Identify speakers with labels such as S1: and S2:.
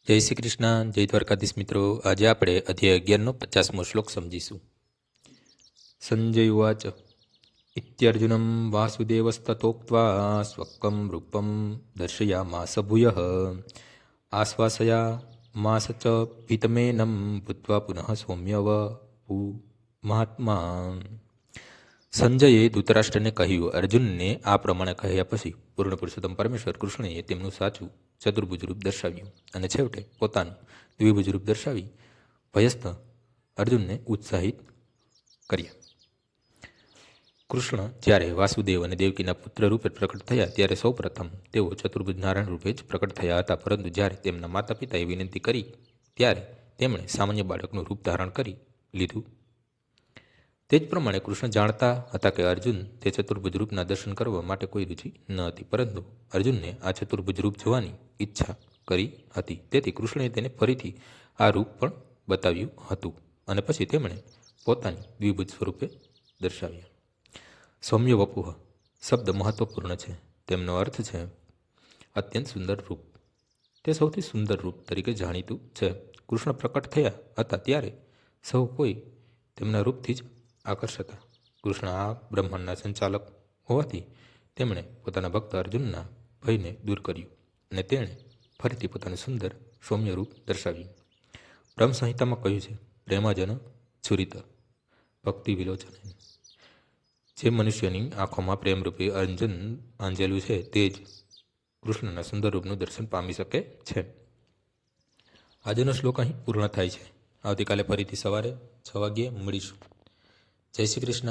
S1: જય શ્રી કૃષ્ણ, જય દ્વારકાધીશ મિત્રો. આજે આપણે અધ્યાય 11નો 50મો શ્લોક સમજીશું. સંજય ઉવાચ ઇત્યર્જુનમ વાસુદેવસ્તતોક્ત્વા સ્વકં રૂપમ દર્શયામાસ ભૂયઃ આશ્વાસયામાસ ચ ભીતમેનમ ભૂત્વા પુનઃ સૌમ્યવ મહાત્મા. સંજયે ધૃતરાષ્ટ્રને કહ્યું. અર્જુનને આ પ્રમાણે કહ્યા પછી પૂર્ણ પુરુષોત્તમ પરમેશ્વર કૃષ્ણએ તેમનું સાચું ચતુર્ભુજ રૂપ દર્શાવ્યું અને છેવટે પોતાનું દ્વિભુજ રૂપ દર્શાવી ભયસ્થ અર્જુનને ઉત્સાહિત કર્યા. કૃષ્ણ જ્યારે વાસુદેવ અને દેવકીના પુત્ર રૂપે પ્રકટ થયા ત્યારે સૌ પ્રથમ તેઓ ચતુર્ભુજ નારાયણ રૂપે જ પ્રકટ થયા હતા, પરંતુ જ્યારે તેમના માતા પિતાએ વિનંતી કરી ત્યારે તેમણે સામાન્ય બાળકનું રૂપ ધારણ કરી લીધું. તે જ પ્રમાણે કૃષ્ણ જાણતા હતા કે અર્જુન તે ચતુર્ભુજ રૂપના દર્શન કરવા માટે કોઈ રુચિ ન હતી, પરંતુ અર્જુનને આ ચતુર્ભુજ રૂપ જોવાની ઈચ્છા કરી હતી. તેથી કૃષ્ણએ તેને ફરીથી આ રૂપ પણ બતાવ્યું હતું અને પછી તેમણે પોતાની દ્વિભુજ સ્વરૂપે દર્શાવ્યા. સૌમ્ય વપુહ શબ્દ મહત્વપૂર્ણ છે. તેમનો અર્થ છે અત્યંત સુંદર રૂપ. તે સૌથી સુંદર રૂપ તરીકે જાણીતું છે. કૃષ્ણ પ્રકટ થયા હતા ત્યારે સૌ કોઈ તેમના રૂપથી જ આકર્ષતા. કૃષ્ણ આ બ્રહ્માંડના સંચાલક હોવાથી તેમણે પોતાના ભક્ત અર્જુનના ભયને દૂર કર્યું અને તેણે ફરીથી પોતાનું સુંદર સૌમ્ય રૂપ દર્શાવ્યું. બ્રહ્મ સંહિતામાં કહ્યું છે, પ્રેમાજન છુરિત ભક્તિ વિલોચન. જે મનુષ્યની આંખોમાં પ્રેમરૂપી અંજન આંજેલું છે તે જ કૃષ્ણના સુંદર રૂપનું દર્શન પામી શકે છે. આજનો શ્લોક અહીં પૂર્ણ થાય છે. આવતીકાલે ફરીથી સવારે 6 વાગ્યે મળીશું. જય શ્રી કૃષ્ણ.